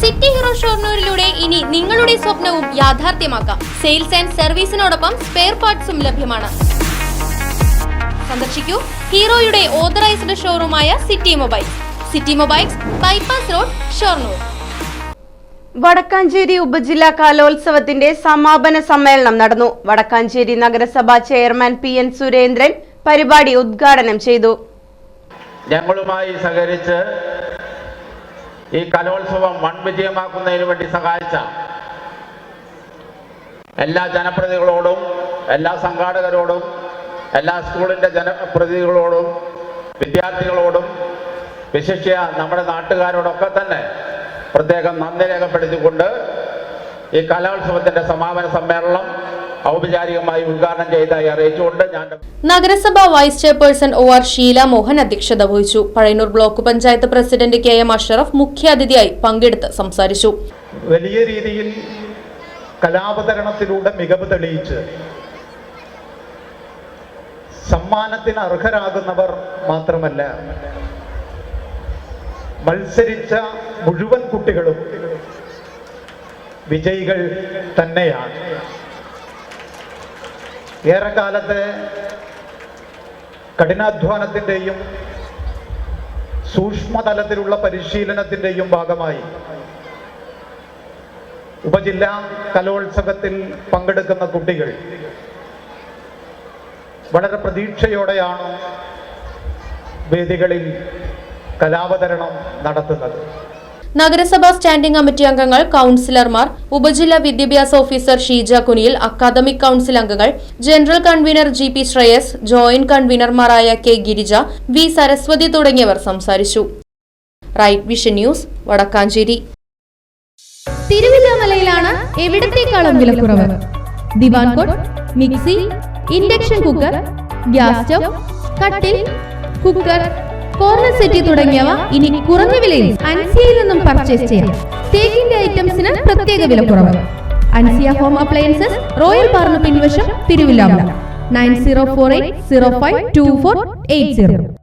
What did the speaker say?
City hero ഷൊർണൂരിലൂടെ ഇനി നിങ്ങളുടെ സ്വപ്നവും യാഥാർത്ഥ്യമാക്കാം. സെയിൽസ് ആൻഡ് സർവീസിനോടൊപ്പം സ്പെയർ പാർട്സും ലഭ്യമാണ്. സന്ദർശിക്കൂ ഹീറോയുടെ ഓതറൈസ്ഡ് ഷോറൂമായ city mobiles, bypass road, Shoranur. Vadakkanchery ഉപജില്ലാ കലോത്സവത്തിന്റെ സമാപന സമ്മേളനം നടന്നു. വടക്കാഞ്ചേരി നഗരസഭാ ചെയർമാൻ PN സുരേന്ദ്രൻ പരിപാടി ഉദ്ഘാടനം ചെയ്തു. ഞങ്ങളുമായി സഹകരിച്ച് ഈ കലോത്സവം വൻ വിജയമാക്കുന്നതിന് വേണ്ടി സഹായിച്ച എല്ലാ ജനപ്രതിനിധികളോടും, എല്ലാ സംഘാടകരോടും, എല്ലാ സ്കൂളിൻ്റെ ജനപ്രതിനിധികളോടും, വിദ്യാർത്ഥികളോടും, വിശിഷ്യ നമ്മുടെ നാട്ടുകാരോടൊക്കെ തന്നെ പ്രത്യേകം നന്ദി രേഖപ്പെടുത്തിക്കൊണ്ട് ഈ കലോത്സവത്തിന്റെ സമാപന സമ്മേളനം ഔപചാരികമായി ഉദ്ഘാടനം ചെയ്തതായി അറിയിച്ചുകൊണ്ട് നഗരസഭാ vice chairperson OR Sheela Mohan അധ്യക്ഷത വഹിച്ചു. Pazhayannur block panchayat president KM Ashraf മുഖ്യാതിഥിയായി പങ്കെടുത്ത് സംസാരിച്ചു. വലിയ രീതിയിൽ കലാവതരണത്തിലൂടെ മികവ് തെളിയിച്ച് സമ്മാനത്തിന് അർഹരാകുന്നവർ മാത്രമല്ല, മത്സരിച്ച മുഴുവൻ കുട്ടികളും വിജയികൾ തന്നെയാണ്. ഏറെക്കാലത്തെ കഠിനാധ്വാനത്തിൻ്റെയും സൂക്ഷ്മതലത്തിലുള്ള പരിശീലനത്തിൻ്റെയും ഭാഗമായി ഉപജില്ലാ കലോത്സവത്തിൽ പങ്കെടുക്കുന്ന കുട്ടികൾ വളരെ പ്രതീക്ഷയോടെയാണ് വേദികളിൽ കലാവതരണം നടത്തുന്നത്. നഗരസഭാ സ്റ്റാൻഡിംഗ് കമ്മിറ്റി അംഗങ്ങൾ, കൌൺസിലർമാർ, ഉപജില്ലാ വിദ്യാഭ്യാസ officer Sheeja Kuniyil, academic council അംഗങ്ങൾ, general convener GP Shreyas, joint കൺവീനർമാരായ K ഗിരിജ, V സരസ്വതി തുടങ്ങിയവർ സംസാരിച്ചു. Right vision news, Vadakkanchery. തിരുവില്ലാമലയിലാണ് എവിടത്തേക്കാളും വിലക്കുറവ്. Divan cot, mixie, induction cooker, gas stove, കട്ടിൽ, കുക്കർ, കോർണർ സെറ്റി തുടങ്ങിയവ ഇനി കുറഞ്ഞ വിലയിൽ അൻസിയയിൽ നിന്നും പർച്ചേസ് ചെയ്യാം. തേക്കിന്റെ ഐറ്റംസിന് പ്രത്യേക വിലക്കുറവ്. അൻസിയ ഹോം അപ്ലയൻസസ്, റോയൽ പാർന്ന് പിൻവശം, തിരുവില്ലാമല. 9048052480.